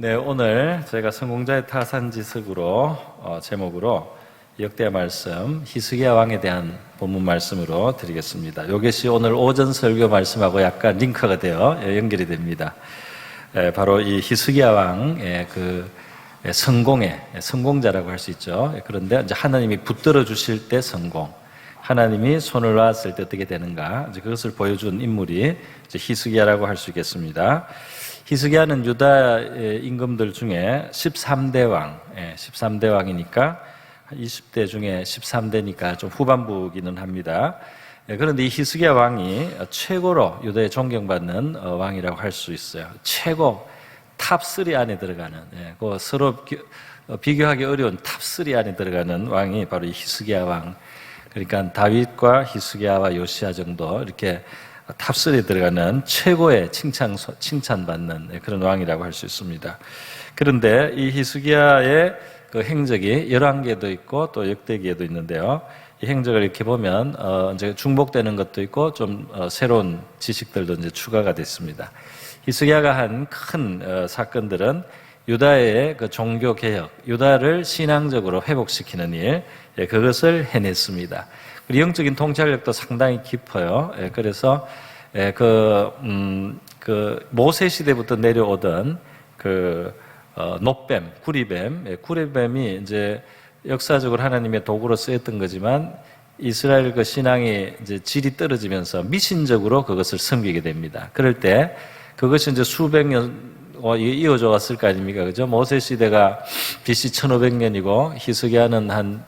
네, 오늘 저희가 성공자의 타산지석으로 제목으로 역대 말씀 히스기야 왕에 대한 본문 말씀으로 드리겠습니다. 이것이 오늘 오전 설교 말씀하고 약간 링크가 되어 연결이 됩니다. 바로 이 히스기야 왕의 그 성공자라고 할 수 있죠. 그런데 이제 하나님이 붙들어 주실 때 성공, 하나님이 손을 놨을 때 어떻게 되는가, 이제 그것을 보여준 인물이 이제 히스기야라고 할 수 있겠습니다. 히스기야는 유다 임금들 중에 13대 왕, 13대 왕이니까 20대 중에 13대니까 좀 후반부기는 합니다. 그런데 이 히스기야 왕이 최고로 유다에 존경받는 왕이라고 할 수 있어요. 최고 탑3 안에 들어가는, 그 서로 비교하기 어려운 탑3 안에 들어가는 왕이 바로 이 히스기야 왕. 그러니까 다윗과 히스기야와 요시야 정도 이렇게 탑3에 들어가는 최고의 칭찬받는 그런 왕이라고 할 수 있습니다. 그런데 이 히스기야의 그 행적이 11개도 있고 또 역대기에도 있는데요. 이 행적을 이렇게 보면 이제 중복되는 것도 있고 좀 새로운 지식들도 이제 추가가 됐습니다. 히스기야가 한 큰 사건들은 유다의 그 종교 개혁, 유다를 신앙적으로 회복시키는 일, 그것을 해냈습니다. 그리고 영적인 통찰력도 상당히 깊어요. 그래서 모세 시대부터 내려오던 놋뱀, 구리뱀이 이제 역사적으로 하나님의 도구로 쓰였던 거지만 이스라엘 그 신앙의 이제 질이 떨어지면서 미신적으로 그것을 섬기게 됩니다. 그럴 때 그것이 이제 수백 년 이어져 왔을 거 아닙니까? 그죠? 모세 시대가 BC 1500년이고 히스기야는 한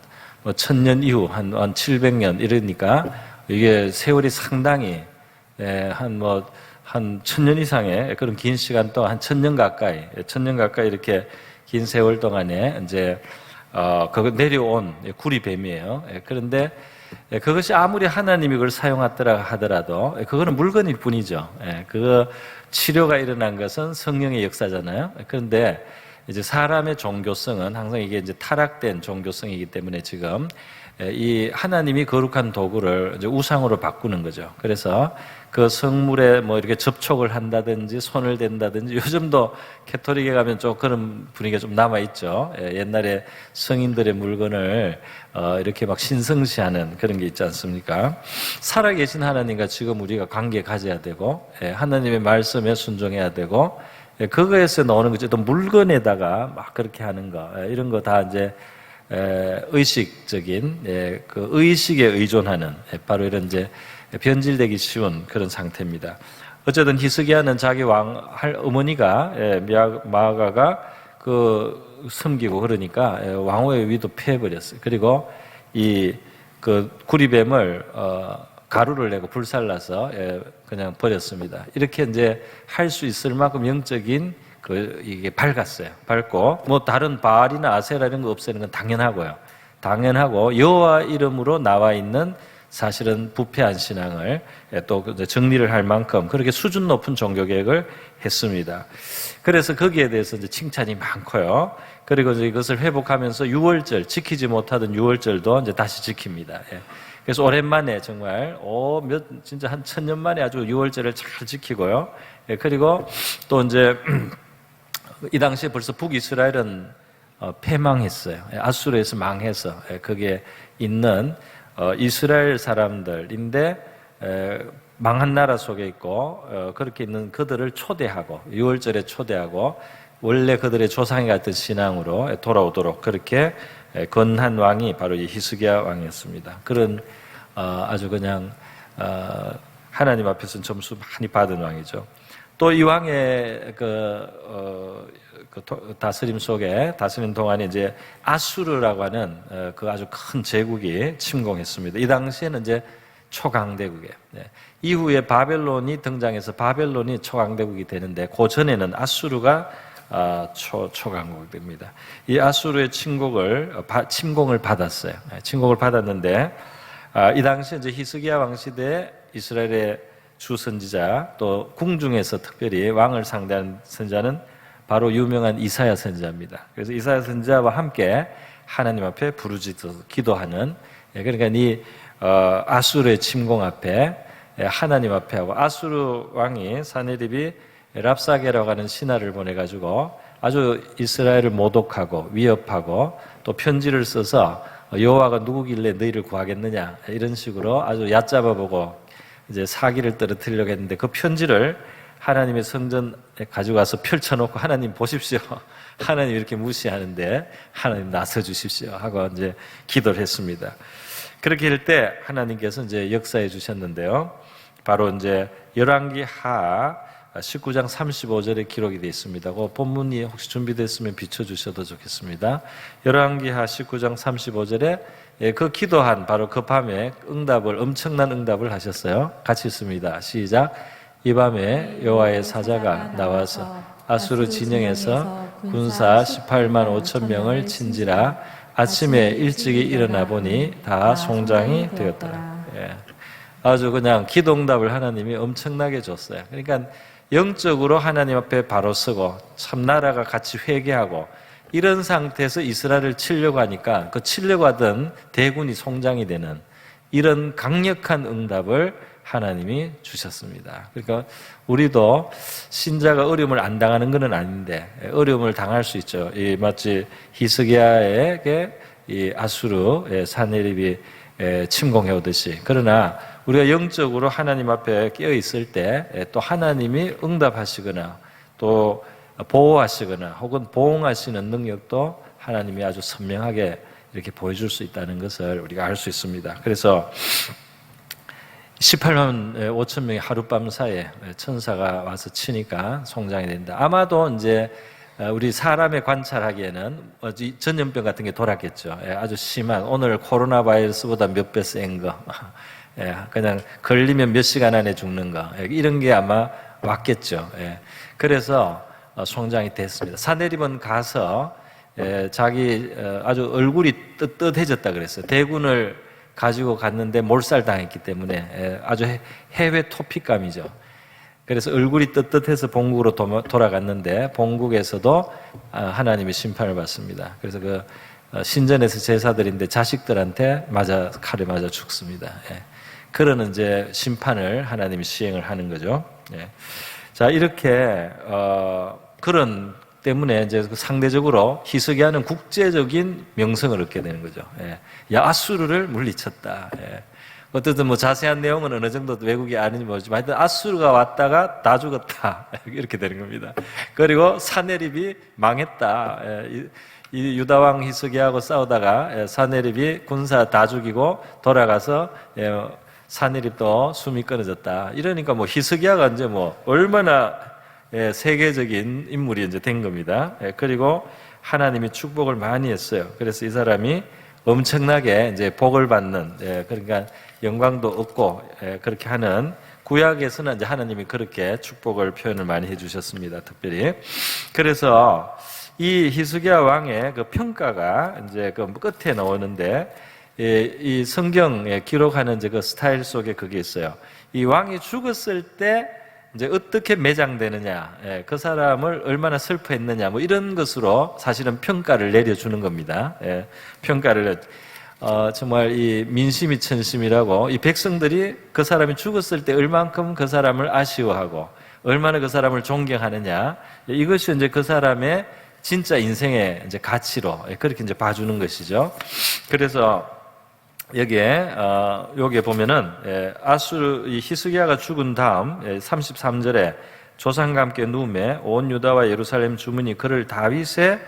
1000년 이후 한 700년 이러니까 이게 세월이 상당히 한 1000년 이상의 그런 긴 시간 동안 한 1000년 가까이 이렇게 긴 세월 동안에 이제 그거 내려온 구리뱀이에요. 그런데 그것이 아무리 하나님이 그걸 사용하더라 하더라도 그거는 물건일 뿐이죠. 그거 치료가 일어난 것은 성령의 역사잖아요. 그런데 이제 사람의 종교성은 항상 이게 이제 타락된 종교성이기 때문에 지금 이 하나님이 거룩한 도구를 이제 우상으로 바꾸는 거죠. 그래서 그 성물에 뭐 이렇게 접촉을 한다든지 손을 댄다든지 요즘도 캐토릭에 가면 좀 그런 분위기가 좀 남아있죠. 옛날에 성인들의 물건을 이렇게 막 신성시하는 그런 게 있지 않습니까? 살아계신 하나님과 지금 우리가 관계 가져야 되고 하나님의 말씀에 순종해야 되고 그거에서 나오는 거죠. 또 물건에다가 막 그렇게 하는 거 이런 거 다 이제 의식적인 그 의식에 의존하는 바로 이런 이제 변질되기 쉬운 그런 상태입니다. 어쨌든 히스기야는 자기 왕할 어머니가 마아가가 그 섬기고 그러니까 왕후의 위도 패해버렸어요. 그리고 이 그 구리뱀을 가루를 내고 불살라서 그냥 버렸습니다. 이렇게 이제 할 수 있을 만큼 영적인 이게 밝고 뭐 다른 바알이나 아세라 이런 거 없애는 건 당연하고 여호와 이름으로 나와 있는 사실은 부패한 신앙을 또 정리를 할 만큼 그렇게 수준 높은 종교 개혁을 했습니다. 그래서 거기에 대해서 이제 칭찬이 많고요. 그리고 이것을 회복하면서 유월절 지키지 못하던 유월절도 이제 다시 지킵니다. 그래서 오랜만에 정말 진짜 한 1000년 만에 아주 유월절을 잘 지키고요. 그리고 또 이제 이 당시에 벌써 북이스라엘은 패망했어요. 아수르에서 망해서 거기에 있는 이스라엘 사람들인데 망한 나라 속에 있고 그렇게 있는 그들을 초대하고 유월절에 초대하고 원래 그들의 조상이 같은 신앙으로 돌아오도록 그렇게 건한 왕이 바로 이 히스기야 왕이었습니다. 그런 아주 그냥 하나님 앞에서는 점수 많이 받은 왕이죠. 또 이 왕의 다스림 속에 다스림 동안에 이제 아수르라고 하는 그 아주 큰 제국이 침공했습니다. 이 당시에는 이제 초강대국이에요. 이후에 바벨론이 등장해서 바벨론이 초강대국이 되는데 그 전에는 아수르가 초강국이 됩니다. 이 아수르의 침공을 받았어요. 침공을 받았는데 이 당시에 이제 히스기야 왕 시대에 이스라엘의 주 선지자 또 궁중에서 특별히 왕을 상대하는 선지자는 바로 유명한 이사야 선지자입니다. 그래서 이사야 선지자와 함께 하나님 앞에 부르짖어 기도하는 그러니까 이 아수르의 침공 앞에 하나님 앞에 하고 아수르 왕이 사네립이 랍사게라고 하는 신하를 보내가지고 아주 이스라엘을 모독하고 위협하고 또 편지를 써서 여호와가 누구길래 너희를 구하겠느냐 이런 식으로 아주 얕잡아보고 이제 사기를 떨어뜨리려고 했는데 그 편지를 하나님의 성전에 가지고 와서 펼쳐놓고 하나님 보십시오. 하나님 이렇게 무시하는데 하나님 나서 주십시오 하고 이제 기도를 했습니다. 그렇게 할 때 하나님께서 이제 역사해 주셨는데요. 바로 이제 열왕기하 19장 35절에 기록이 되어 있습니다. 그 본문이 혹시 준비됐으면 비춰주셔도 좋겠습니다. 열왕기하 19장 35절에 그 기도한 바로 그 밤에 엄청난 응답을 하셨어요. 같이 읽습니다. 시작. 이 밤에 여호와의 사자가 나와서 아수르 진영에서 군사 18만 5천 명을 친지라 아침에 일찍이 일어나 보니 다 송장이 되었더라. 예. 아주 그냥 기도응답을 하나님이 엄청나게 줬어요. 그러니까 영적으로 하나님 앞에 바로 서고 참 나라가 같이 회개하고 이런 상태에서 이스라엘을 치려고 하니까 그 치려고 하던 대군이 송장이 되는 이런 강력한 응답을 하나님이 주셨습니다. 그러니까 우리도 신자가 어려움을 안 당하는 것은 아닌데 어려움을 당할 수 있죠. 마치 히스기야에게 이 아수르 사네립이 침공해 오듯이. 그러나 우리가 영적으로 하나님 앞에 깨어 있을 때 또 하나님이 응답하시거나 또 보호하시거나 혹은 보응하시는 능력도 하나님이 아주 선명하게 이렇게 보여줄 수 있다는 것을 우리가 알 수 있습니다. 그래서 18만 5천 명이 하룻밤 사이에 천사가 와서 치니까 송장이 된다. 아마도 이제 우리 사람의 관찰하기에는 전염병 같은 게 돌았겠죠. 아주 심한 오늘 코로나 바이러스보다 몇 배 센 거, 그냥 걸리면 몇 시간 안에 죽는 거 이런 게 아마 왔겠죠. 그래서 송장이 됐습니다. 사내립은 가서 자기 아주 얼굴이 떳떳해졌다 그랬어요. 대군을 가지고 갔는데 몰살당했기 때문에 아주 해외 토픽감이죠. 그래서 얼굴이 떳떳해서 본국으로 돌아갔는데 본국에서도 하나님의 심판을 받습니다. 그래서 그 신전에서 제사드린데 자식들한테 칼에 맞아 죽습니다. 그러는 이제 심판을 하나님이 시행을 하는 거죠. 자, 이렇게 그런 때문에 이제 상대적으로 히스기야는 국제적인 명성을 얻게 되는 거죠. 야, 아수르를 물리쳤다. 어쨌든 뭐 자세한 내용은 어느 정도 외국이 아닌지 모르지만 하여튼 아수르가 왔다가 다 죽었다. 이렇게 되는 겁니다. 그리고 사네립이 망했다. 이 유다왕 히스기야하고 싸우다가 사네립이 군사 다 죽이고 돌아가서 사네립도 숨이 끊어졌다. 이러니까 뭐 히스기야가 이제 뭐 얼마나 세계적인 인물이 이제 된 겁니다. 그리고 하나님이 축복을 많이 했어요. 그래서 이 사람이 엄청나게 이제 복을 받는, 그러니까 영광도 얻고 그렇게 하는 구약에서는 이제 하나님이 그렇게 축복을 표현을 많이 해주셨습니다. 특별히. 그래서 이 히스기야 왕의 그 평가가 이제 그 끝에 나오는데 이 성경에 기록하는 이제 그 스타일 속에 그게 있어요. 이 왕이 죽었을 때 이제 어떻게 매장되느냐, 그 사람을 얼마나 슬퍼했느냐, 뭐 이런 것으로 사실은 평가를 내려주는 겁니다. 평가를 정말 이 민심이 천심이라고 이 백성들이 그 사람이 죽었을 때 얼만큼 그 사람을 아쉬워하고 얼마나 그 사람을 존경하느냐, 이것이 이제 그 사람의 진짜 인생의 이제 가치로 그렇게 이제 봐주는 것이죠. 그래서 여기에 보면은, 이 히스기야가 죽은 다음, 33절에 조상과 함께 누움에 온 유다와 예루살렘 주민이 그를 다윗의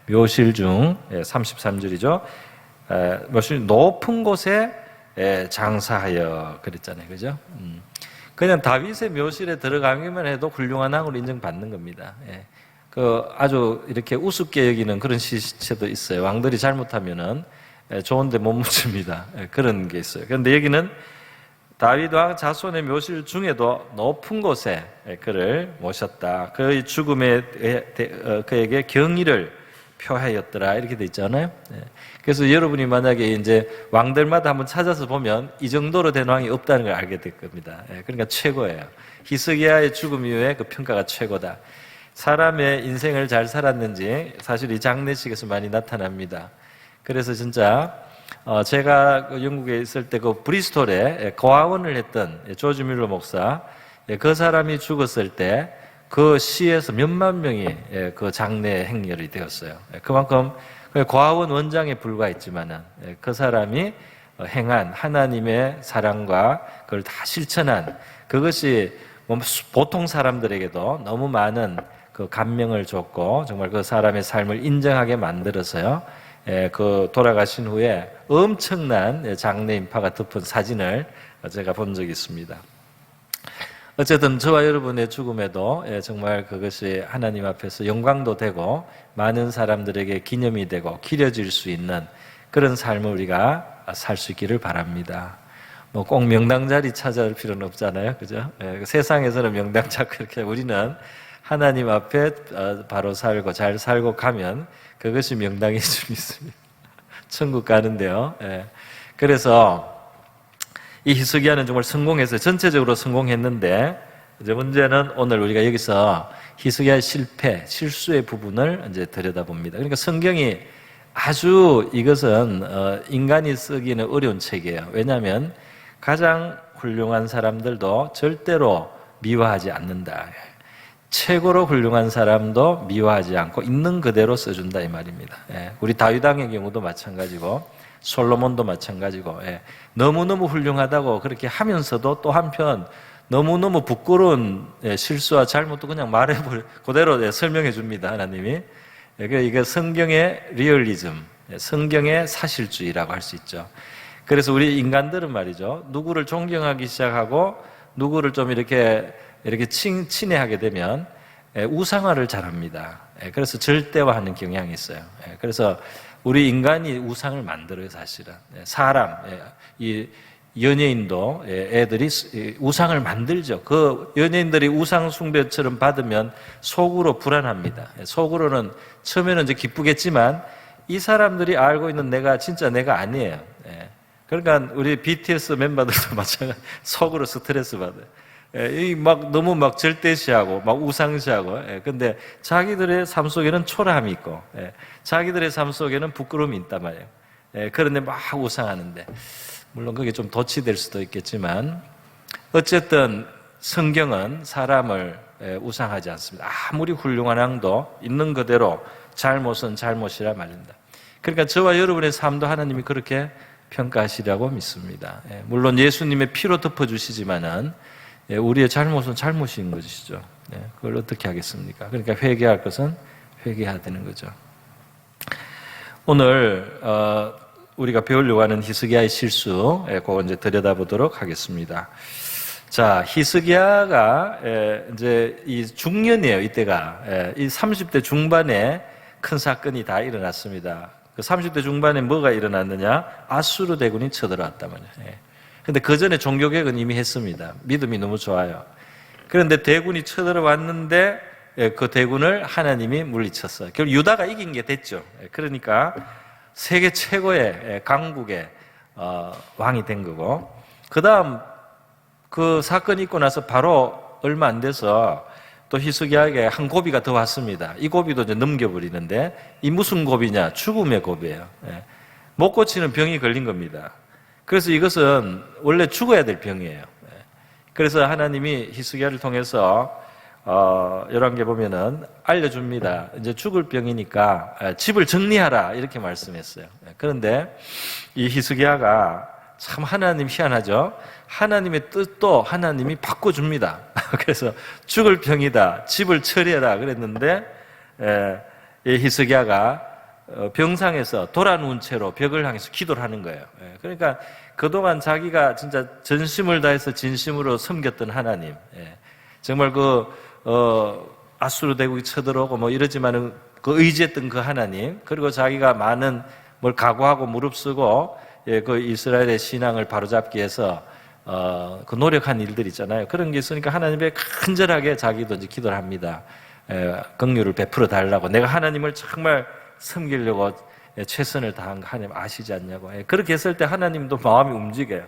묘실 중, 33절이죠. 묘실 높은 곳에 장사하여 그랬잖아요. 그죠? 그냥 다윗의 묘실에 들어가기만 해도 훌륭한 왕으로 인정받는 겁니다. 아주 이렇게 우습게 여기는 그런 시체도 있어요. 왕들이 잘못하면은 좋은데 못 묻힙니다. 그런 게 있어요. 그런데 여기는 다윗 왕 자손의 묘실 중에도 높은 곳에 그를 모셨다. 그의 죽음에 그에게 경의를 표하였더라. 이렇게 돼 있잖아요. 그래서 여러분이 만약에 이제 왕들마다 한번 찾아서 보면 이 정도로 된 왕이 없다는 걸 알게 될 겁니다. 그러니까 최고예요. 히스기야의 죽음 이후에 그 평가가 최고다. 사람의 인생을 잘 살았는지 사실 이 장례식에서 많이 나타납니다. 그래서 진짜 제가 영국에 있을 때 그 브리스톨에 고아원을 했던 조지 뮬러 목사, 그 사람이 죽었을 때 그 시에서 몇만 명이 그 장례 행렬이 되었어요. 그만큼 고아원 원장에 불과했지만은 그 사람이 행한 하나님의 사랑과 그걸 다 실천한 그것이 보통 사람들에게도 너무 많은 그 감명을 줬고 정말 그 사람의 삶을 인정하게 만들어서요. 그 돌아가신 후에 엄청난 장례 인파가 덮은 사진을 제가 본 적이 있습니다. 어쨌든 저와 여러분의 죽음에도 정말 그것이 하나님 앞에서 영광도 되고 많은 사람들에게 기념이 되고 기려질 수 있는 그런 삶을 우리가 살 수 있기를 바랍니다. 뭐 꼭 명당 자리 찾아올 필요는 없잖아요, 그죠? 세상에서는 명당 찾고 이렇게 우리는 하나님 앞에 바로 살고 잘 살고 가면 그것이 명당일 줄 믿습니다. 천국 가는데요. 그래서 이 히스기야는 정말 성공했어요. 전체적으로 성공했는데 이제 문제는 오늘 우리가 여기서 히스기야의 실패, 실수의 부분을 이제 들여다봅니다. 그러니까 성경이 아주 이것은 인간이 쓰기는 어려운 책이에요. 왜냐하면 가장 훌륭한 사람들도 절대로 미워하지 않는다. 최고로 훌륭한 사람도 미워하지 않고 있는 그대로 써준다 이 말입니다. 우리 다윗 왕의 경우도 마찬가지고 솔로몬도 마찬가지고 너무너무 훌륭하다고 그렇게 하면서도 또 한편 너무너무 부끄러운 실수와 잘못도 그냥 그대로 설명해 줍니다. 하나님이. 이게 성경의 리얼리즘, 성경의 사실주의라고 할 수 있죠. 그래서 우리 인간들은 말이죠. 누구를 존경하기 시작하고 누구를 좀 이렇게 친애하게 되면 우상화를 잘합니다. 그래서 절대화하는 경향이 있어요. 그래서 우리 인간이 우상을 만들어요, 사실은. 사람, 이 연예인도 애들이 우상을 만들죠. 그 연예인들이 우상 숭배처럼 받으면 속으로 불안합니다. 속으로는 처음에는 이제 기쁘겠지만 이 사람들이 알고 있는 내가 진짜 내가 아니에요. 그러니까 우리 BTS 멤버들도 마찬가지 속으로 스트레스 받아요. 너무 절대시하고, 우상시하고, 근데 자기들의 삶 속에는 초라함이 있고, 자기들의 삶 속에는 부끄러움이 있단 말이에요. 그런데 막 우상하는데, 물론 그게 좀 도치될 수도 있겠지만, 어쨌든 성경은 사람을 우상하지 않습니다. 아무리 훌륭한 왕도 있는 그대로 잘못은 잘못이라 말린다. 그러니까 저와 여러분의 삶도 하나님이 그렇게 평가하시라고 믿습니다. 물론 예수님의 피로 덮어주시지만은, 우리의 잘못은 잘못인 것이죠. 그걸 어떻게 하겠습니까? 그러니까 회개할 것은 회개해야 되는 거죠. 오늘 우리가 배우려고 하는 히스기야의 실수, 그거 이제 들여다보도록 하겠습니다. 자, 히스기야가 이제 이 중년이에요. 이때가 이 30대 중반에 큰 사건이 다 일어났습니다. 그 30대 중반에 뭐가 일어났느냐? 아수르 대군이 쳐들어왔단 말이에요. 근데 그 전에 종교개혁은 이미 했습니다. 믿음이 너무 좋아요. 그런데 대군이 쳐들어왔는데 그 대군을 하나님이 물리쳤어요. 결국 유다가 이긴 게 됐죠. 그러니까 세계 최고의 강국의 왕이 된 거고, 그 다음 그 사건이 있고 나서 바로 얼마 안 돼서 또 히스기야에게 한 고비가 더 왔습니다. 이 고비도 이제 넘겨버리는데, 이 무슨 고비냐? 죽음의 고비예요. 못 고치는 병이 걸린 겁니다. 그래서 이것은 원래 죽어야 될 병이에요. 그래서 하나님이 히스기야를 통해서 열왕기에 보면은 알려줍니다. 이제 죽을 병이니까 집을 정리하라 이렇게 말씀했어요. 그런데 이 히스기야가 참 하나님 희한하죠. 하나님의 뜻도 하나님이 바꿔줍니다. 그래서 죽을 병이다, 집을 처리해라 그랬는데 이 히스기야가 병상에서 돌아 누운 채로 벽을 향해서 기도를 하는 거예요. 그러니까 그동안 자기가 진짜 전심을 다해서 진심으로 섬겼던 하나님, 정말 아수르 대국이 쳐들어오고 뭐 이러지만은 그 의지했던 그 하나님, 그리고 자기가 많은 뭘 각오하고 무릅쓰고 그 이스라엘의 신앙을 바로잡기 위해서 그 노력한 일들 있잖아요. 그런 게 있으니까 하나님께 간절하게 자기도 이제 기도를 합니다. 긍휼을 베풀어 달라고. 내가 하나님을 정말 섬기려고 최선을 다한 거 하나님 아시지 않냐고. 그렇게 했을 때 하나님도 마음이 움직여요.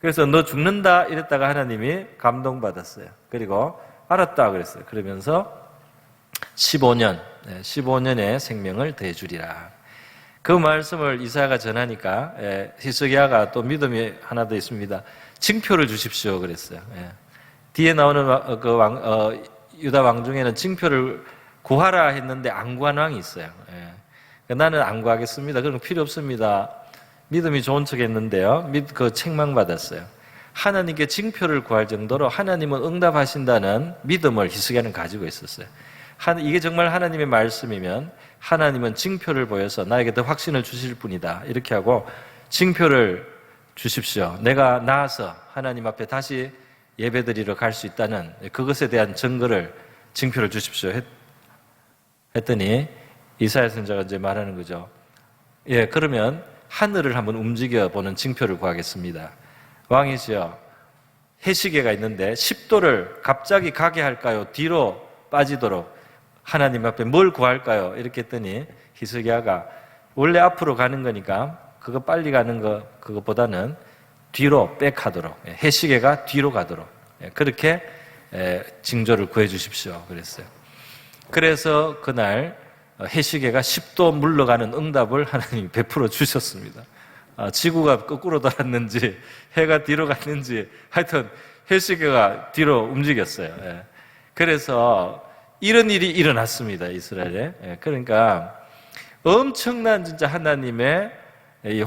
그래서 너 죽는다 이랬다가 하나님이 감동받았어요. 그리고 알았다 그랬어요. 그러면서 15년의 생명을 더해주리라. 그 말씀을 이사야가 전하니까 히스기야가 또 믿음이 하나 더 있습니다. 징표를 주십시오 그랬어요. 뒤에 나오는 유다 왕 중에는 징표를 구하라 했는데 안 구한 왕이 있어요. 나는 안 구하겠습니다. 그런 거 필요 없습니다. 믿음이 좋은 척 했는데요. 그 책망받았어요. 하나님께 징표를 구할 정도로 하나님은 응답하신다는 믿음을 히스기야는 가지고 있었어요. 이게 정말 하나님의 말씀이면 하나님은 징표를 보여서 나에게 더 확신을 주실 분이다. 이렇게 하고 징표를 주십시오. 내가 나아서 하나님 앞에 다시 예배드리러 갈 수 있다는 그것에 대한 증거를, 징표를 주십시오. 했더니 이사야 선지자가 이제 말하는 거죠. 예, 그러면 하늘을 한번 움직여 보는 징표를 구하겠습니다. 왕이시여, 해시계가 있는데 10도를 갑자기 가게 할까요? 뒤로 빠지도록 하나님 앞에 뭘 구할까요? 이렇게 했더니 히스기야가 원래 앞으로 가는 거니까 그거 빨리 가는 거 그것보다는 뒤로 백하도록, 해시계가 뒤로 가도록 그렇게 징조를 구해 주십시오. 그랬어요. 그래서 그날 해시계가 10도 물러가는 응답을 하나님이 베풀어 주셨습니다. 지구가 거꾸로 돌았는지 해가 뒤로 갔는지 하여튼 해시계가 뒤로 움직였어요. 그래서 이런 일이 일어났습니다. 이스라엘에. 그러니까 엄청난 진짜 하나님의 이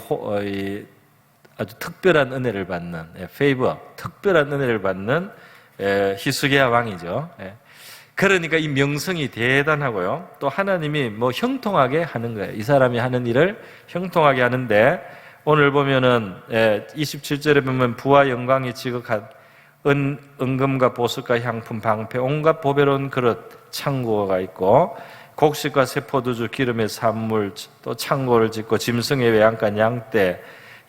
아주 특별한 은혜를 받는 페이버, 특별한 은혜를 받는 히스기야 왕이죠. 그러니까 이 명성이 대단하고요. 또 하나님이 뭐 형통하게 하는 거예요. 이 사람이 하는 일을 형통하게 하는데 오늘 보면은 27절에 보면 부와 영광이 지극한 은금과 보석과 향품, 방패, 온갖 보배로운 그릇, 창고가 있고 곡식과 세포두주, 기름의 산물, 또 창고를 짓고 짐승의 외양간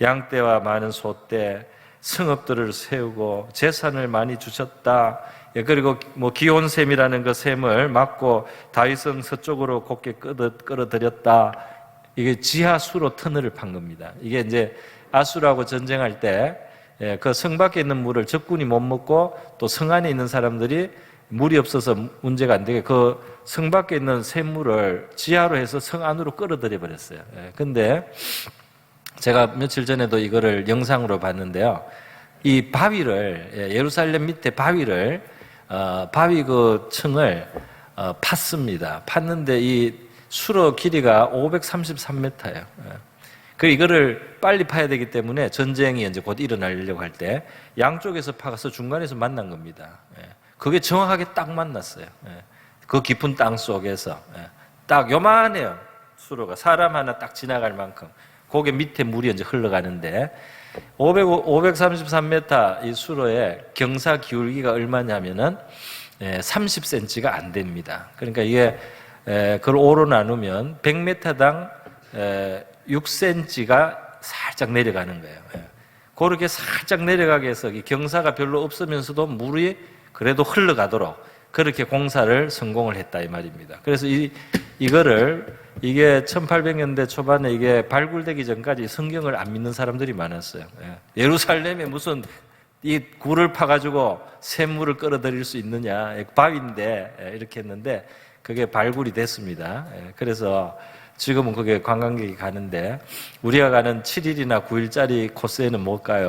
양떼와 많은 소떼, 성읍들을 세우고 재산을 많이 주셨다. 그리고 뭐 기온샘이라는 그 샘을 막고 다윗성 서쪽으로 곱게 끌어들였다. 이게 지하수로 터널을 판 겁니다. 이게 이제 아수르하고 전쟁할 때 그 성 밖에 있는 물을 적군이 못 먹고 또 성 안에 있는 사람들이 물이 없어서 문제가 안 되게 그 성 밖에 있는 샘물을 지하로 해서 성 안으로 끌어들여 버렸어요. 근데 제가 며칠 전에도 이거를 영상으로 봤는데요. 이 바위를, 예루살렘 밑에 바위 그 층을 팠습니다. 팠는데 이 수로 길이가 533m예요. 그 이거를 빨리 파야 되기 때문에 전쟁이 이제 곧 일어나려고 할 때 양쪽에서 파서 중간에서 만난 겁니다. 그게 정확하게 딱 만났어요. 그 깊은 땅 속에서 딱 요만해요. 수로가 사람 하나 딱 지나갈 만큼. 거기 밑에 물이 이제 흘러가는데 533m 이 수로의 경사 기울기가 얼마냐면은 30cm가 안 됩니다. 그러니까 이게 그걸 5로 나누면 100m당 6cm가 살짝 내려가는 거예요. 그렇게 살짝 내려가게 해서 경사가 별로 없으면서도 물이 그래도 흘러가도록 그렇게 공사를 성공을 했다 이 말입니다. 그래서 이거를 이게 1800년대 초반에 이게 발굴되기 전까지 성경을 안 믿는 사람들이 많았어요. 예루살렘에 무슨 이 굴을 파가지고 샘물을 끌어들일 수 있느냐, 바위인데 이렇게 했는데 그게 발굴이 됐습니다. 그래서 지금은 그게 관광객이 가는데 우리가 가는 7일이나 9일짜리 코스에는 못 가요.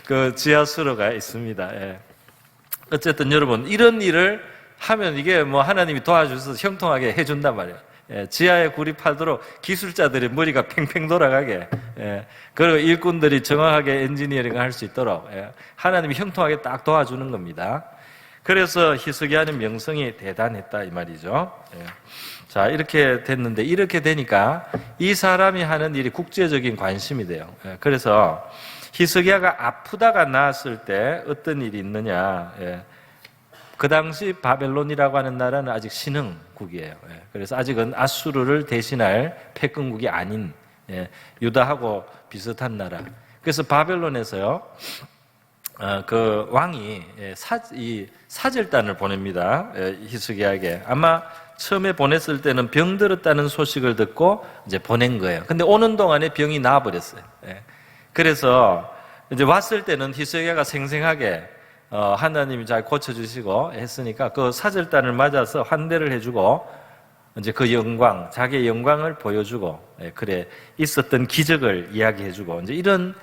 그 지하수로가 있습니다. 어쨌든 여러분 이런 일을 하면 이게 뭐 하나님이 도와주셔서 형통하게 해준단 말이에요. 지하에 굴이 파도록 기술자들의 머리가 팽팽 돌아가게, 그리고 일꾼들이 정확하게 엔지니어링을 할 수 있도록 하나님이 형통하게 딱 도와주는 겁니다. 그래서 히스기야는 명성이 대단했다 이 말이죠. 자, 이렇게 됐는데 이렇게 되니까 이 사람이 하는 일이 국제적인 관심이 돼요. 그래서 히스기야가 아프다가 나았을 때 어떤 일이 있느냐. 그 당시 바벨론이라고 하는 나라는 아직 신흥국이에요. 그래서 아직은 아수르를 대신할 패권국이 아닌 유다하고 비슷한 나라. 그래서 바벨론에서요, 그 왕이 이 사절단을 보냅니다. 히스기야에게. 아마 처음에 보냈을 때는 병 들었다는 소식을 듣고 이제 보낸 거예요. 근데 오는 동안에 병이 나아버렸어요. 그래서 이제 왔을 때는 히스기야가 생생하게 하나님이 잘 고쳐주시고 했으니까 그 사절단을 맞아서 환대를 해주고 이제 그 영광, 자기의 영광을 보여주고 그래 있었던 기적을 이야기해주고 이제 이런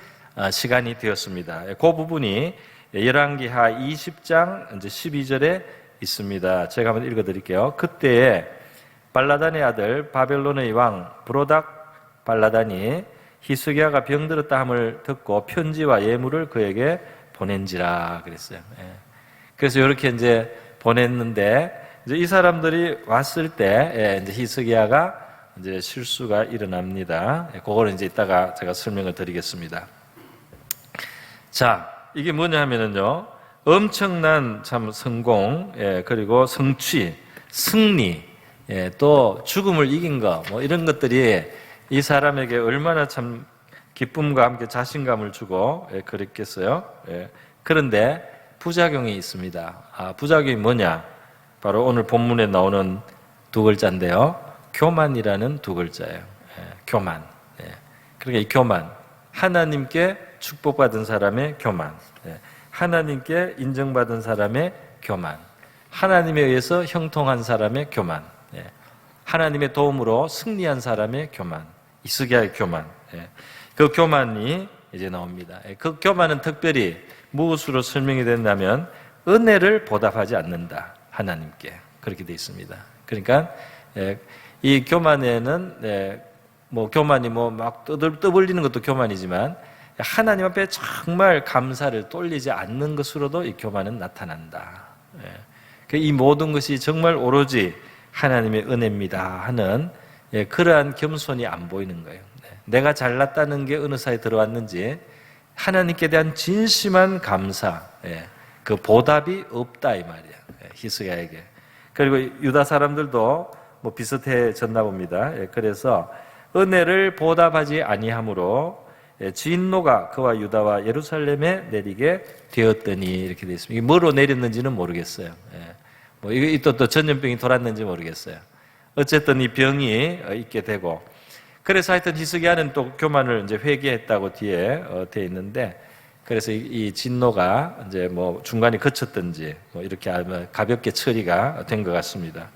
시간이 되었습니다. 그 부분이 열왕기하 20장 이제 12절에 있습니다. 제가 한번 읽어드릴게요. 그때에 발라단의 아들 바벨론의 왕 브로닥 발라단이 히스기야가 병들었다 함을 듣고 편지와 예물을 그에게 보낸지라 그랬어요. 그래서 이렇게 이제 보냈는데 이제 이 사람들이 왔을 때 이제 히스기야가 이제 실수가 일어납니다. 그거를 이제 이따가 제가 설명을 드리겠습니다. 자, 이게 뭐냐 하면은요, 엄청난 참 성공, 그리고 성취, 승리, 또 죽음을 이긴 거, 뭐 이런 것들이 이 사람에게 얼마나 참 기쁨과 함께 자신감을 주고 그랬겠어요. 그런데 부작용이 있습니다. 부작용이 뭐냐? 바로 오늘 본문에 나오는 두 글자인데요. 교만이라는 두 글자예요. 교만. 그러니까 이 교만. 하나님께 축복받은 사람의 교만. 하나님께 인정받은 사람의 교만. 하나님에 의해서 형통한 사람의 교만. 하나님의 도움으로 승리한 사람의 교만. 히스기야의 교만. 그 교만이 이제 나옵니다. 그 교만은 특별히 무엇으로 설명이 된다면 은혜를 보답하지 않는다. 하나님께. 그렇게 되어 있습니다. 그러니까 이 교만에는 뭐 교만이 뭐 막 떠벌리는 것도 교만이지만 하나님 앞에 정말 감사를 돌리지 않는 것으로도 이 교만은 나타난다. 이 모든 것이 정말 오로지 하나님의 은혜입니다 하는 그러한 겸손이 안 보이는 거예요. 내가 잘났다는 게 어느 사이에 들어왔는지 하나님께 대한 진심한 감사, 그 보답이 없다 이 말이야. 히스기야에게. 그리고 유다 사람들도 뭐 비슷해졌나 봅니다. 그래서 은혜를 보답하지 아니함으로 진노가 그와 유다와 예루살렘에 내리게 되었더니 이렇게 되어 있습니다. 이게 뭐로 내렸는지는 모르겠어요. 뭐 이게 또 전염병이 돌았는지 모르겠어요. 어쨌든 이 병이 있게 되고, 그래서 하여튼 히스기야는 또 교만을 이제 회개했다고 뒤에 되어 있는데, 그래서 이 진노가 이제 뭐 중간에 그쳤든지 뭐 이렇게 가볍게 처리가 된 것 같습니다.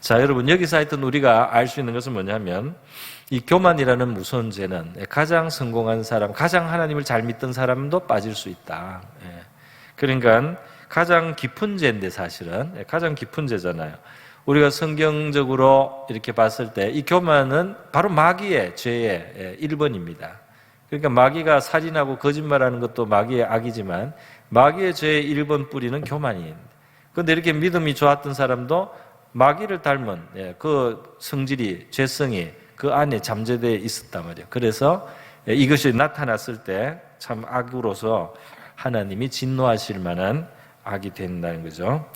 자, 여러분 여기서 하여튼 우리가 알 수 있는 것은 뭐냐면 이 교만이라는 무서운 죄는 가장 성공한 사람, 가장 하나님을 잘 믿던 사람도 빠질 수 있다. 그러니까 가장 깊은 죄인데 사실은 가장 깊은 죄잖아요. 우리가 성경적으로 이렇게 봤을 때 이 교만은 바로 마귀의 죄의 1번입니다. 그러니까 마귀가 살인하고 거짓말하는 것도 마귀의 악이지만 마귀의 죄의 1번 뿌리는 교만이에요. 그런데 이렇게 믿음이 좋았던 사람도 마귀를 닮은 그 성질이, 죄성이 그 안에 잠재되어 있었단 말이에요. 그래서 이것이 나타났을 때 참 악으로서 하나님이 진노하실 만한 악이 된다는 거죠.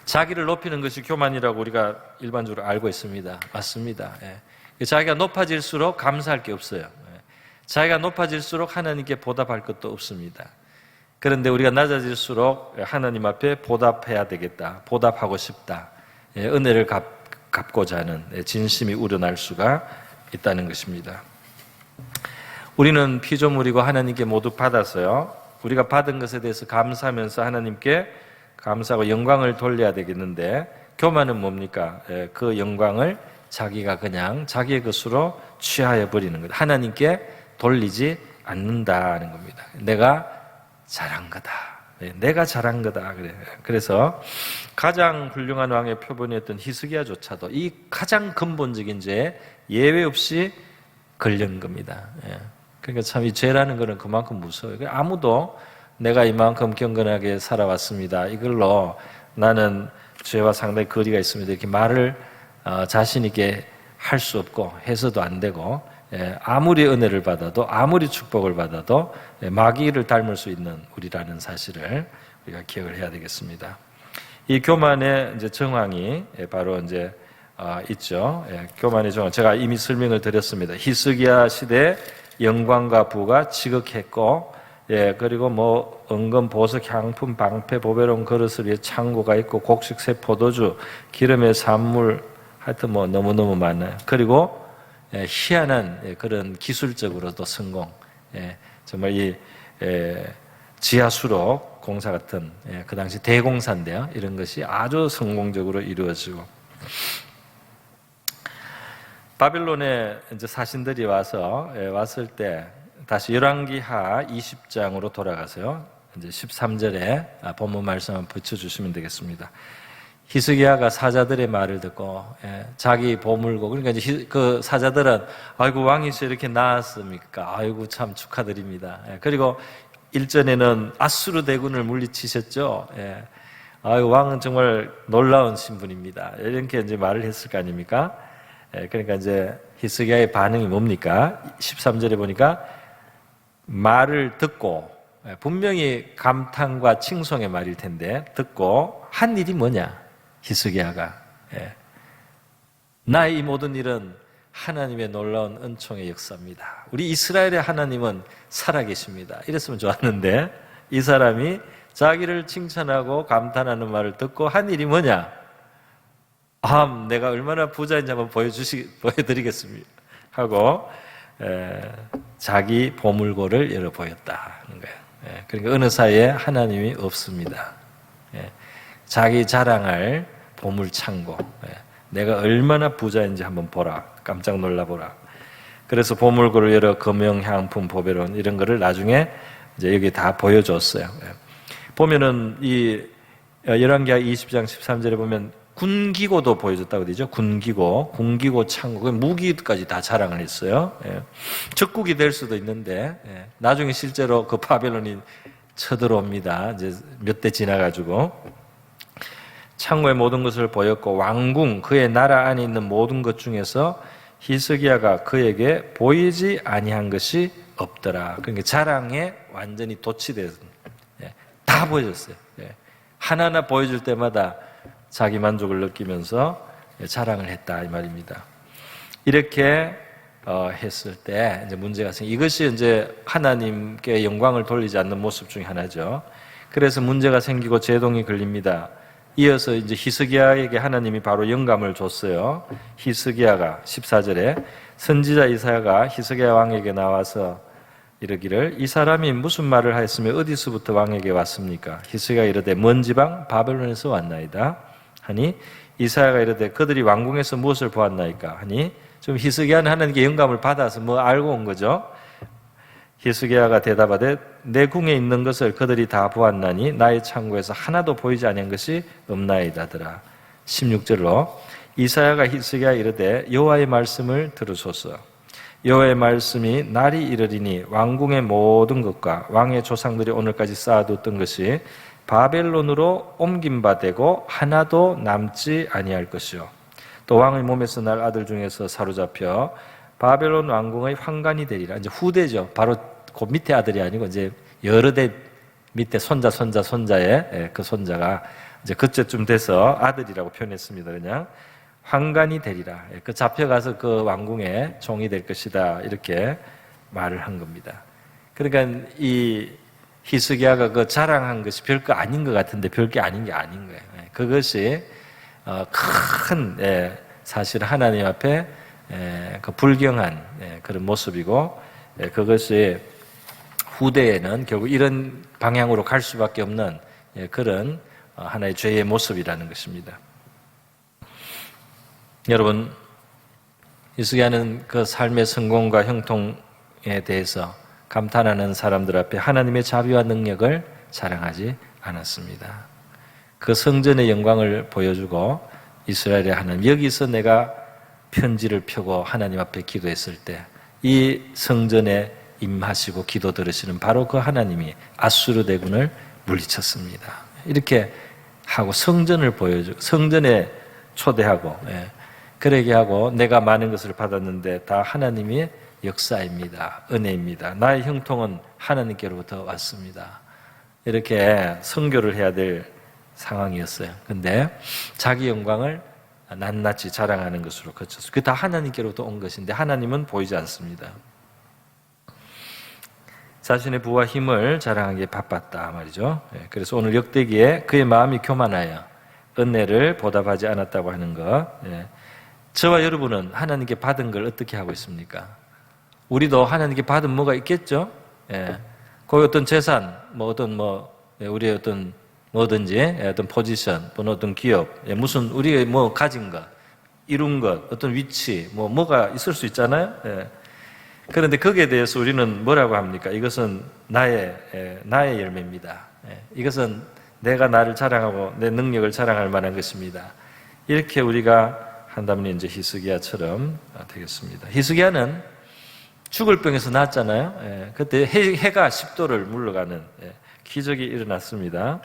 자기를 높이는 것이 교만이라고 우리가 일반적으로 알고 있습니다. 맞습니다. 자기가 높아질수록 감사할 게 없어요. 자기가 높아질수록 하나님께 보답할 것도 없습니다. 그런데 우리가 낮아질수록 하나님 앞에 보답해야 되겠다, 보답하고 싶다, 은혜를 갚고자 하는 진심이 우러날 수가 있다는 것입니다. 우리는 피조물이고 하나님께 모두 받았어요. 우리가 받은 것에 대해서 감사하면서 하나님께 감사하고 영광을 돌려야 되겠는데, 교만은 뭡니까? 그 영광을 자기가 그냥 자기의 것으로 취하여 버리는 것, 하나님께 돌리지 않는다는 겁니다. 내가 잘한 거다. 내가 잘한 거다. 그래서 가장 훌륭한 왕의 표본이었던 히스기야조차도 이 가장 근본적인 죄에 예외 없이 걸린 겁니다. 그러니까 참 이 죄라는 것은 그만큼 무서워요. 아무도 내가 이만큼 경건하게 살아왔습니다, 이걸로 나는 죄와 상당히 거리가 있습니다, 이렇게 말을 자신 있게 할 수 없고 해서도 안 되고, 아무리 은혜를 받아도 아무리 축복을 받아도 마귀를 닮을 수 있는 우리라는 사실을 우리가 기억을 해야 되겠습니다. 이 교만의 이제 정황이 바로 이제 있죠. 교만의 정황 제가 이미 설명을 드렸습니다. 히스기야 시대 영광과 부가 지극했고, 그리고 뭐 은금, 보석, 향품, 방패, 보배로운 그릇을 위해 창고가 있고 곡식, 새, 포도주, 기름의 산물, 하여튼 뭐 너무너무 많아요. 그리고 희한한 그런 기술적으로도 성공, 정말 이 지하수로 공사 같은 그 당시 대공사인데요, 이런 것이 아주 성공적으로 이루어지고, 바빌론에 이제 사신들이 왔을 때 다시 열왕기하 20장으로 돌아가세요. 이제 13절에 본문 말씀 한번 붙여주시면 되겠습니다. 히스기야가 사자들의 말을 듣고 자기 보물고, 그러니까 이제 그 사자들은 아이고 왕이서 이렇게 나았습니까? 아이고 참 축하드립니다. 그리고 일전에는 아수르 대군을 물리치셨죠. 아이고 왕은 정말 놀라운 신분입니다. 이렇게 이제 말을 했을 거 아닙니까? 그러니까 이제 히스기야의 반응이 뭡니까? 13절에 보니까 말을 듣고, 분명히 감탄과 칭송의 말일 텐데 듣고 한 일이 뭐냐? 히스기야가 나의 이 모든 일은 하나님의 놀라운 은총의 역사입니다. 우리 이스라엘의 하나님은 살아계십니다. 이랬으면 좋았는데 이 사람이 자기를 칭찬하고 감탄하는 말을 듣고 한 일이 뭐냐? 내가 얼마나 부자인지 한번 보여드리겠습니다 하고 자기 보물고를 열어 보였다는 거예요. 그러니까 어느 사이에 하나님이 없습니다. 자기 자랑할 보물 창고, 내가 얼마나 부자인지 한번 보라, 깜짝 놀라보라. 그래서 보물고를 열어 금용, 향품, 보배론 이런 거를 나중에 이제 여기 다 보여줬어요. 보면은 이 열왕기하 20장 13절에 보면 군기고도 보여줬다고 되죠. 군기고 창고, 무기까지 다 자랑을 했어요. 적국이 될 수도 있는데 나중에 실제로 그 바벨론이 쳐들어옵니다. 이제 몇 대 지나가지고 창고의 모든 것을 보였고 왕궁 그의 나라 안에 있는 모든 것 중에서 히스기야가 그에게 보이지 아니한 것이 없더라. 그러니까 자랑에 완전히 도취돼서 다 보여줬어요. 하나하나 보여줄 때마다 자기 만족을 느끼면서 자랑을 했다 이 말입니다. 이렇게 했을 때 이제 문제가 생겨. 이것이 이제 하나님께 영광을 돌리지 않는 모습 중에 하나죠. 그래서 문제가 생기고 제동이 걸립니다. 이어서 이제 히스기야에게 하나님이 바로 영감을 줬어요. 히스기야가 14절에 선지자 이사야가 히스기야 왕에게 나와서 이르기를 이 사람이 무슨 말을 하였으며 어디서부터 왕에게 왔습니까? 히스기야가 이르되 먼 지방 바벨론에서 왔나이다 하니 이사야가 이르되 그들이 왕궁에서 무엇을 보았나이까 하니 좀 히스기야는 하나님께 영감을 받아서 뭐 알고 온 거죠. 히스기야가 대답하되 내 궁에 있는 것을 그들이 다 보았나니 나의 창고에서 하나도 보이지 아니한 것이 없나이다더라. 16절로 이사야가 히스기야에 이르되 여호와의 말씀을 들으소서. 여호와의 말씀이 날이 이르리니 왕궁의 모든 것과 왕의 조상들이 오늘까지 쌓아뒀던 것이 바벨론으로 옮긴 바 되고 하나도 남지 아니할 것이요. 또 왕의 몸에서 날 아들 중에서 사로잡혀 바벨론 왕궁의 환관이 되리라. 이제 후대죠. 바로 그 밑에 아들이 아니고 이제 여러 대 밑에 손자의 그 손자가 이제 그때쯤 돼서 아들이라고 표현했습니다. 그냥 환관이 되리라. 그 잡혀가서 그 왕궁의 종이 될 것이다. 이렇게 말을 한 겁니다. 그러니까 이 히스기야가 그 자랑한 것이 별거 아닌 것 같은데 별게 아닌 게 아닌 거예요. 그것이 큰 사실 하나님 앞에 그 불경한 그런 모습이고 그것이 후대에는 결국 이런 방향으로 갈 수밖에 없는 그런 하나의 죄의 모습이라는 것입니다. 여러분, 히스기야는 그 삶의 성공과 형통에 대해서 감탄하는 사람들 앞에 하나님의 자비와 능력을 자랑하지 않았습니다. 그 성전의 영광을 보여주고 이스라엘의 하나님, 여기서 내가 편지를 펴고 하나님 앞에 기도했을 때 이 성전에 임하시고 기도 들으시는 바로 그 하나님이 아수르 대군을 물리쳤습니다. 이렇게 하고 성전을 보여주고 성전에 초대하고 그러게 하고 내가 많은 것을 받았는데 다 하나님의 역사입니다. 은혜입니다. 나의 형통은 하나님께로부터 왔습니다. 이렇게 선교를 해야 될 상황이었어요. 근데 자기 영광을 낱낱이 자랑하는 것으로 그쳤어요. 그게 다 하나님께로부터 온 것인데 하나님은 보이지 않습니다. 자신의 부와 힘을 자랑하기에 바빴다 말이죠. 그래서 오늘 역대기에 그의 마음이 교만하여 은혜를 보답하지 않았다고 하는 것. 저와 여러분은 하나님께 받은 걸 어떻게 하고 있습니까? 우리도 하나님께 받은 뭐가 있겠죠? 거기 어떤 재산, 우리의 어떤 뭐든지 어떤 포지션, 어떤 기업, 무슨 우리의 가진 것, 이룬 것, 어떤 위치, 뭐가 있을 수 있잖아요. 그런데 거기에 대해서 우리는 뭐라고 합니까? 이것은 나의 열매입니다. 이것은 내가 나를 자랑하고 내 능력을 자랑할 만한 것입니다. 이렇게 우리가 한다면 이제 히스기야처럼 되겠습니다. 히스기야는 죽을 병에서 나았잖아요. 그때 해가 10도를 물러가는 기적이 일어났습니다.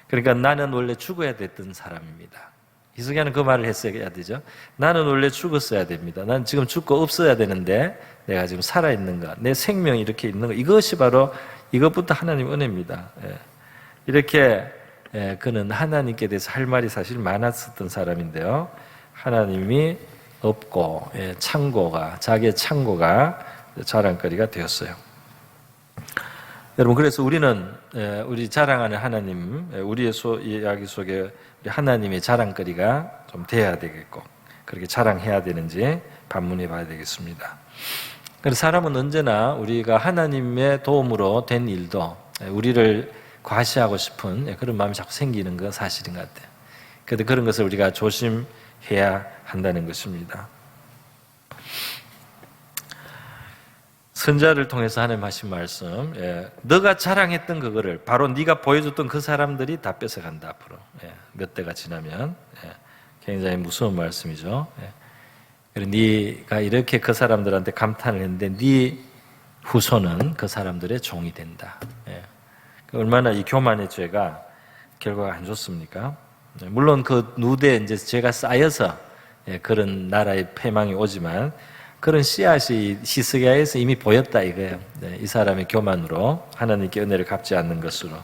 그러니까 나는 원래 죽어야 됐던 사람입니다. 히스기야는 그 말을 했어야 되죠. 나는 원래 죽었어야 됩니다. 난 지금 죽고 없어야 되는데 내가 지금 살아있는 것, 내 생명이 이렇게 있는 것, 이것이 바로 이것부터 하나님 은혜입니다. 이렇게 그는 하나님께 대해서 할 말이 사실 많았었던 사람인데요. 하나님이 없고 자기의 창고가 자랑거리가 되었어요. 여러분, 그래서 우리는 우리 자랑하는 하나님, 우리의 이야기 속에 하나님의 자랑거리가 좀 돼야 되겠고, 그렇게 자랑해야 되는지 반문해 봐야 되겠습니다. 그래서 사람은 언제나 우리가 하나님의 도움으로 된 일도 우리를 과시하고 싶은 그런 마음이 자꾸 생기는 건 사실인 것 같아요. 그런데 그런 것을 우리가 조심해야 한다는 것입니다. 선자를 통해서 하나님 하신 말씀, 너가 자랑했던 그거를 바로 네가 보여줬던 그 사람들이 다 뺏어간다 앞으로. 몇 대가 지나면. 굉장히 무서운 말씀이죠. 그리고 네가 이렇게 그 사람들한테 감탄을 했는데 네 후손은 그 사람들의 종이 된다. 얼마나 이 교만의 죄가 결과가 안 좋습니까? 물론 그 누대에 이제 죄가 쌓여서 그런 나라의 패망이 오지만 그런 씨앗이 히스기야에서 이미 보였다 이거예요. 이 사람의 교만으로 하나님께 은혜를 갚지 않는 것으로.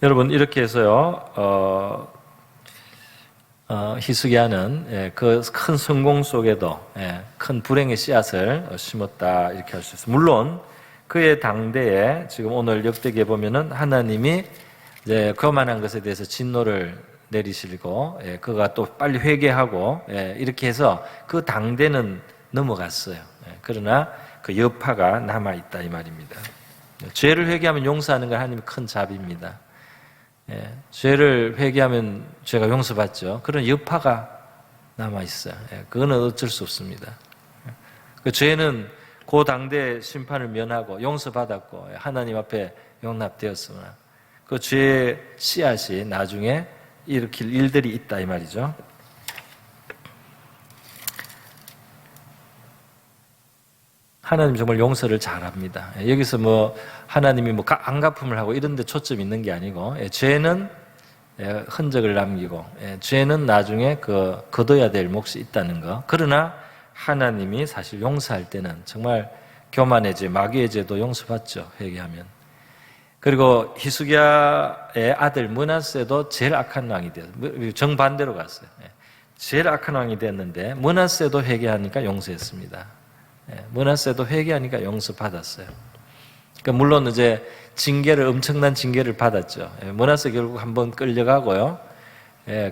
여러분, 이렇게 해서요. 히스기야는 그 큰 성공 속에도 큰 불행의 씨앗을 심었다 이렇게 할 수 있어요. 물론 그의 당대에 지금 오늘 역대기에 보면은 하나님이 이제 교만한 것에 대해서 진노를 내리시고 그가 또 빨리 회개하고 이렇게 해서 그 당대는 넘어갔어요. 그러나 그 여파가 남아 있다 이 말입니다. 죄를 회개하면 용서하는 건 하나님의 큰 자비입니다. 죄를 회개하면 죄가 용서받죠. 그런 여파가 남아 있어요. 그거는 어쩔 수 없습니다. 그 죄는 그 당대 심판을 면하고 용서받았고 하나님 앞에 용납되었으나 그 죄의 씨앗이 나중에 일으킬 일들이 있다 이 말이죠. 하나님 정말 용서를 잘합니다. 여기서 뭐 하나님이 뭐 안갚음을 하고 이런 데 초점이 있는 게 아니고 죄는 흔적을 남기고 죄는 나중에 거둬야 될 몫이 있다는 거. 그러나 하나님이 사실 용서할 때는 정말 교만의 죄, 마귀의 죄도 용서받죠. 회개하면. 그리고 히스기야의 아들 므낫세도 제일 악한 왕이 되었어요. 정반대로 갔어요. 제일 악한 왕이 됐는데 므낫세도 회개하니까 용서했습니다. 므낫세도 회개하니까 용서받았어요. 그러니까 물론 이제 엄청난 징계를 받았죠. 므낫세 결국 한번 끌려가고요.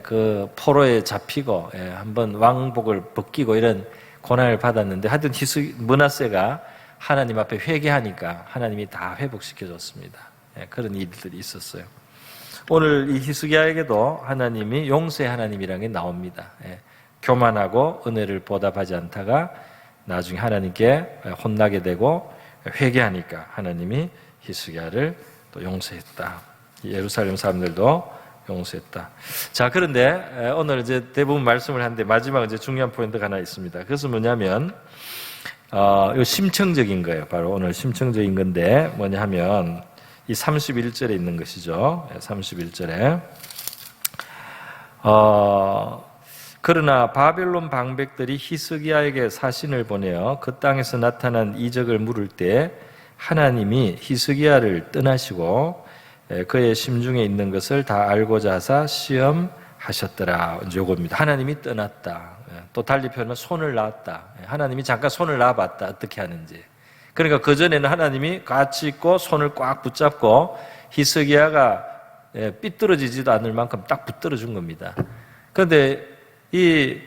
그 포로에 잡히고 한번 왕복을 벗기고 이런 고난을 받았는데 하여튼 므낫세가 하나님 앞에 회개하니까 하나님이 다 회복시켜줬습니다. 그런 일들이 있었어요. 오늘 이 히스기야에게도 하나님이 용서의 하나님이라는 게 나옵니다. 교만하고 은혜를 보답하지 않다가 나중에 하나님께 혼나게 되고 회개하니까 하나님이 히스기야를 또 용서했다. 예루살렘 사람들도 용서했다. 자, 그런데 오늘 이제 대부분 말씀을 하는데 마지막 이제 중요한 포인트가 하나 있습니다. 그것은 뭐냐면 이거 심층적인 거예요. 바로 오늘 심층적인 건데 뭐냐 하면 이 31절에 있는 것이죠. 31절에 그러나 바벨론 방백들이 히스기야에게 사신을 보내어 그 땅에서 나타난 이적을 물을 때 하나님이 히스기야를 떠나시고 그의 심중에 있는 것을 다 알고자 하사 시험하셨더라. 이제 요겁니다. 하나님이 떠났다. 또 달리 표현하면 손을 놨다. 하나님이 잠깐 손을 놔봤다. 어떻게 하는지. 그러니까 그전에는 하나님이 같이 있고 손을 꽉 붙잡고 히스기야가 삐뚤어지지도 않을 만큼 딱 붙들어 준 겁니다. 그런데 이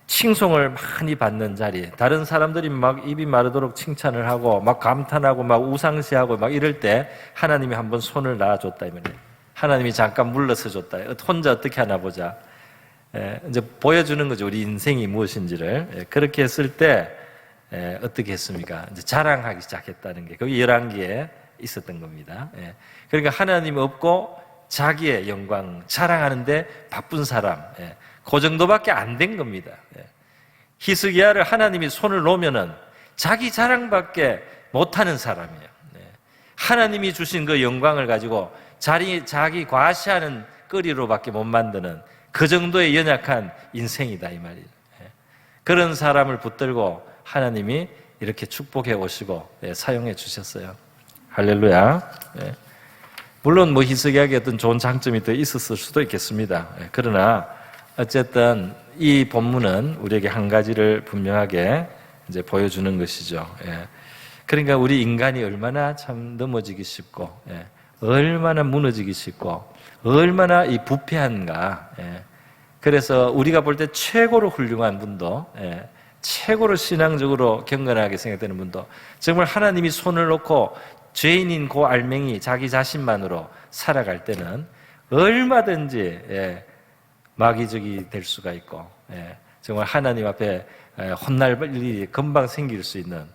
칭송을 많이 받는 자리, 다른 사람들이 막 입이 마르도록 칭찬을 하고 막 감탄하고 막 우상시하고 막 이럴 때 하나님이 한번 손을 놔줬다 이 말이에요. 하나님이 잠깐 물러서 줬다. 혼자 어떻게 하나 보자. 이제 보여주는 거죠. 우리 인생이 무엇인지를. 그렇게 했을 때 어떻게 했습니까? 이제 자랑하기 시작했다는 게 거기 11기에 있었던 겁니다. 그러니까 하나님 없고 자기의 영광 자랑하는데 바쁜 사람, 그 정도밖에 안 된 겁니다. 히스기야를 하나님이 손을 놓으면은 자기 자랑밖에 못하는 사람이에요. 하나님이 주신 그 영광을 가지고 자기 과시하는 거리로밖에 못 만드는 그 정도의 연약한 인생이다 이 말이에요. 그런 사람을 붙들고 하나님이 이렇게 축복해 오시고 사용해 주셨어요. 할렐루야. 물론 뭐 히스기야에게 어떤 좋은 장점이 더 있었을 수도 있겠습니다. 그러나 어쨌든 이 본문은 우리에게 한 가지를 분명하게 이제 보여주는 것이죠. 그러니까 우리 인간이 얼마나 참 넘어지기 쉽고, 얼마나 무너지기 쉽고, 얼마나 이 부패한가. 그래서 우리가 볼 때 최고로 훌륭한 분도, 최고로 신앙적으로 경건하게 생각되는 분도 정말 하나님이 손을 놓고 죄인인 그 알맹이 자기 자신만으로 살아갈 때는 얼마든지 마귀적이 될 수가 있고, 정말 하나님 앞에 혼날 일이 금방 생길 수 있는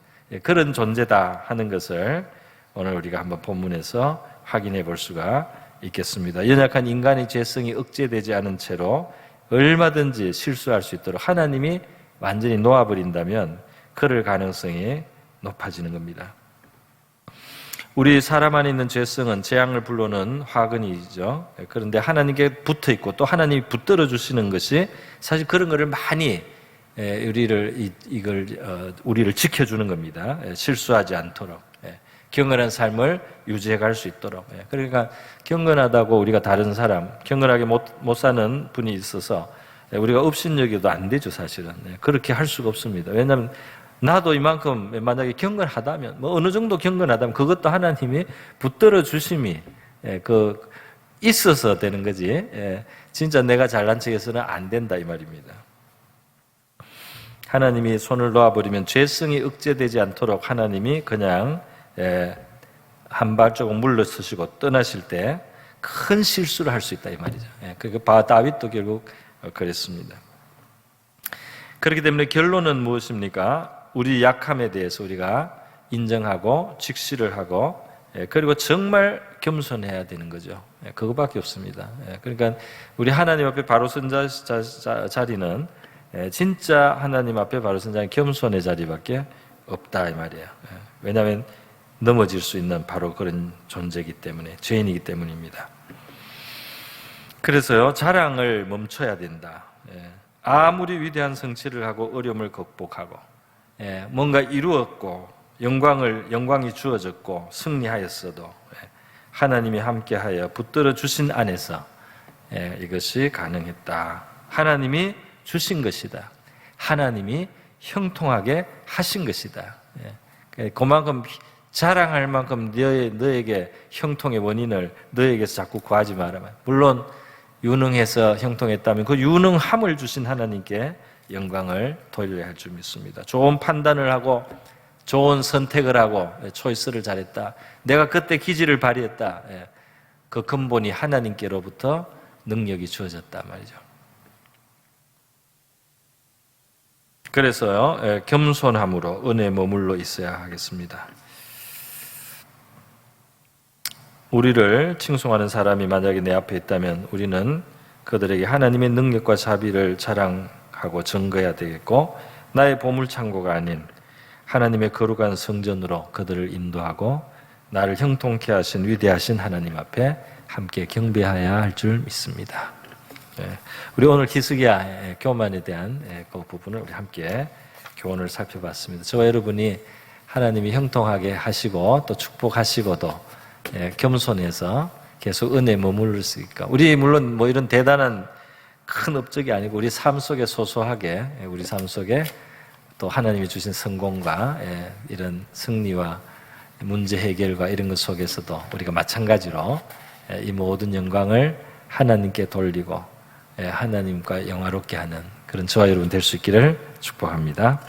그런 존재다 하는 것을 오늘 우리가 한번 본문에서 확인해 볼 수가 있겠습니다. 연약한 인간의 죄성이 억제되지 않은 채로 얼마든지 실수할 수 있도록 하나님이 완전히 놓아버린다면 그럴 가능성이 높아지는 겁니다. 우리 사람 안에 있는 죄성은 재앙을 불러오는 화근이죠. 그런데 하나님께 붙어 있고 또 하나님이 붙들어 주시는 것이 사실 그런 것을 많이 우리를 지켜주는 겁니다. 실수하지 않도록 경건한 삶을 유지해 갈 수 있도록. 그러니까 경건하다고 우리가 다른 사람 경건하게 못 사는 분이 있어서 우리가 업신여겨도 안 되죠. 사실은 그렇게 할 수가 없습니다. 왜냐하면 나도 이만큼 만약에 경건하다면 뭐 어느 정도 경건하다면 그것도 하나님이 붙들어 주심이 있어서 되는 거지. 진짜 내가 잘난 척해서는 안 된다 이 말입니다. 하나님이 손을 놓아버리면 죄성이 억제되지 않도록 하나님이 그냥 한 발자국 물러서시고 떠나실 때 큰 실수를 할 수 있다 이 말이죠. 그러니까 다윗도 결국 그랬습니다. 그렇기 때문에 결론은 무엇입니까? 우리 약함에 대해서 우리가 인정하고 직시를 하고 그리고 정말 겸손해야 되는 거죠. 그거밖에 없습니다. 그러니까 우리 하나님 앞에 바로 선 자리는 진짜 하나님 앞에 바로 선 자리는 겸손의 자리밖에 없다 이 말이에요. 왜냐하면 넘어질 수 있는 바로 그런 존재이기 때문에 죄인이기 때문입니다. 그래서요 자랑을 멈춰야 된다. 아무리 위대한 성취를 하고 어려움을 극복하고 뭔가 이루었고 영광이 주어졌고 승리하였어도 하나님이 함께하여 붙들어 주신 안에서 이것이 가능했다. 하나님이 주신 것이다. 하나님이 형통하게 하신 것이다. 그만큼 자랑할 만큼 너에게 형통의 원인을 너에게서 자꾸 구하지 말아라. 물론 유능해서 형통했다면 그 유능함을 주신 하나님께 영광을 돌려야 할 줄 믿습니다. 좋은 판단을 하고 좋은 선택을 하고 초이스를 잘했다. 내가 그때 기질을 발휘했다. 그 근본이 하나님께로부터 능력이 주어졌단 말이죠. 그래서요 겸손함으로 은혜에 머물러 있어야 하겠습니다. 우리를 칭송하는 사람이 만약에 내 앞에 있다면 우리는 그들에게 하나님의 능력과 자비를 자랑하고 증거해야 되겠고 나의 보물창고가 아닌 하나님의 거룩한 성전으로 그들을 인도하고 나를 형통케 하신 위대하신 하나님 앞에 함께 경배해야 할 줄 믿습니다. 우리 오늘 히스기야 교만에 대한 그 부분을 우리 함께 교훈을 살펴봤습니다. 저와 여러분이 하나님이 형통하게 하시고 또 축복하시고도 겸손해서 계속 은혜에 머무를 수 있을까? 우리 물론 뭐 이런 대단한 큰 업적이 아니고 우리 삶 속에 소소하게 우리 삶 속에 또 하나님이 주신 성공과 이런 승리와 문제 해결과 이런 것 속에서도 우리가 마찬가지로 이 모든 영광을 하나님께 돌리고 하나님과 영화롭게 하는 그런 저와 여러분 될 수 있기를 축복합니다.